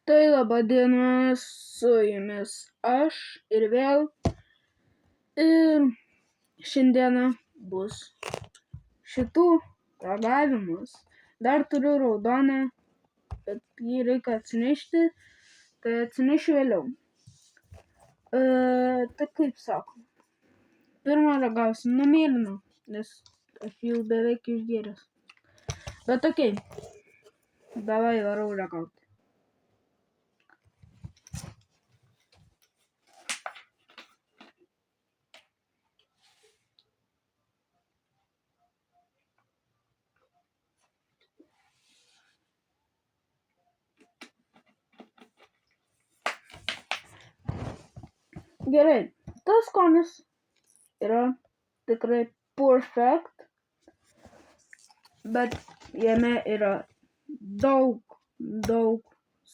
Tai laba diena, su jumis aš ir vėl. Ir šiandieną bus šitų ragavimas. Dar turiu raudoną, bet jį reikia atsinešti, tai atsinešiu vėliau. Tai kaip sako, pirmą ragausim nuo mėlyno, nes aš jau beveik išgėręs. Bet okei, davai varau ragauti. Gerai, tas skonis yra tikrai perfect, bet jame yra daug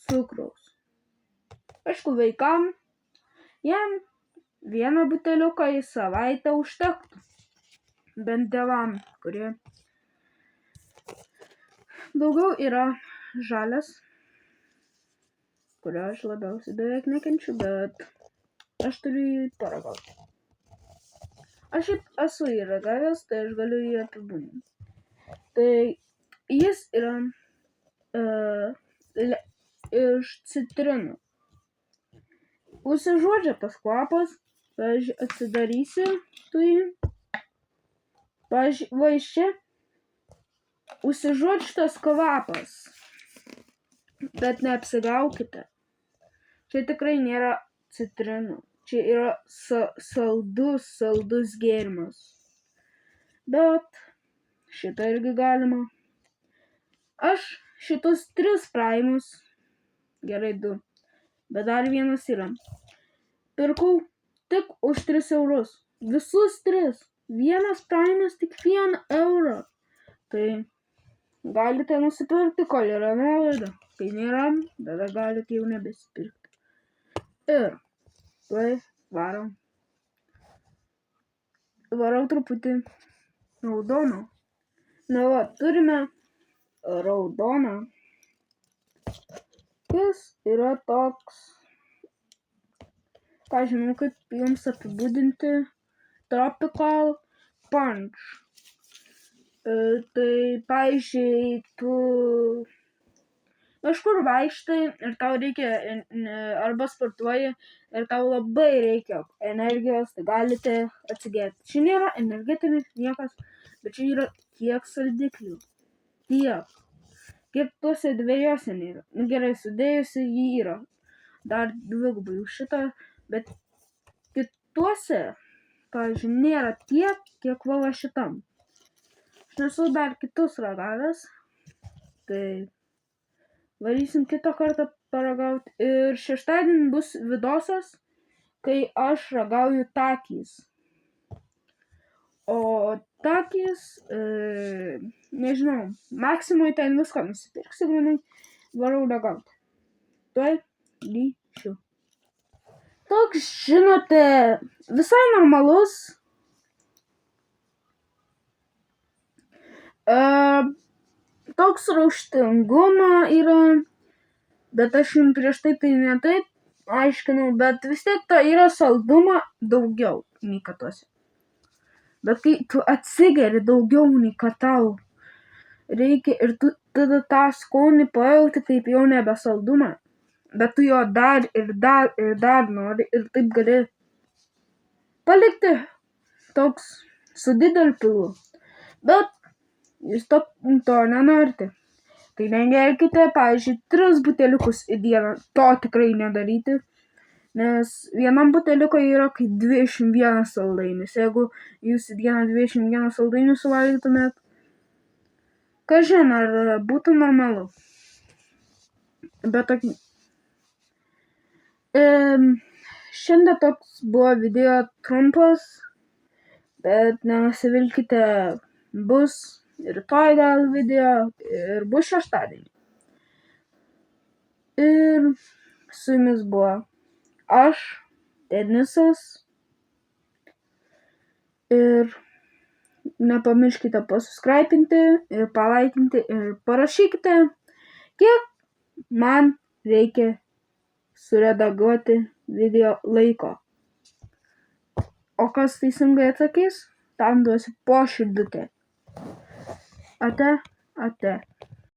cukraus. Aišku, vaikam jam vieną buteliuką į savaitę užtektų, bent tėvam, kurie daugiau yra žalias, kurio aš labiausiai beveik nekenčiu, bet aš turiu jį paragauti. Aš šiaip esu jį ragavęs, tai aš galiu jį apibūdinti. Tai jis yra iš citrinų. Užsižodžia tas kvapas, pavyzdžiui, atsidarysi tu jį. Pavyzdžiui, va iš čia užsižodžia tas kvapas, bet neapsigaukite. Čia tikrai nėra citrinų. Čia yra saldus gėrimas. Bet šitą irgi galima. Aš šitus 3 praimus, gerai 2, bet dar vienas yra, pirkau tik už 3 eurus. Visus 3. Vienas praimas tik 1 eurą. Tai galite nusipirkti, kol yra nuolaida. Kai nėra, tada galite jau nebesipirkti. Ir tuoj varau truputį raudono. Na va, turime raudoną. Jis yra toks, ką žinau, kaip jums apibūdinti, tropical punch. Tai, pavyzdžiui, tu kažkur vaikštai ir tau reikia, arba sportuoji ir tau labai reikia energijos, tai galite atsigerti. Čia nėra energetinis niekas, bet čia yra tiek saldiklių. Kiek tuose 2 nėra. Nu gerai, sudėjusi jį yra dar 2 už šitą, bet kituose, pavyzdžiui, nėra tiek, kiek va šitam. Aš nesu dar kitus ragavęs, tai varysim kitą kartą paragauti. Ir šeštadienį bus vidosas, kai aš ragauju takis. O takis, nežinau, Maksimoj ten viską nusipirksi, manai, varau ragauti. Tuoj grįšiu. Toks, žinote, visai normalus. Toks rūgštingumo yra, bet aš jums prieš tai ne taip aiškinau, bet vis tiek to yra saldumo daugiau nei katuose. Bet kai tu atsigeri daugiau nei kad tau reikia ir tu tada tą skonį pajauti kaip jau nebe saldumą, bet tu jo dar nori ir taip gali palikti toks su dideliu pilu. Bet jūs to nenorite. Tai negerkite, pavyzdžiui, 3 buteliukus į dieną. To tikrai nedaryti, nes vienam buteliukui yra kaip 21 saldainis. Jeigu jūs į dieną 21 saldainių suvalgytumėt, kažin ar būtų normalu. Bet tokį. Šiandien toks buvo video trumpas, bet nenusivilkite, bus rytoj gal video ir bus šeštadienį. Ir su jumis buvo aš, Denisas. Ir nepamirškite pasubscribinti ir palaikinti ir parašykite, kiek man reikia suredaguoti video laiko. O kas teisingai atsakys, tam duosiu po širdutę. Ate.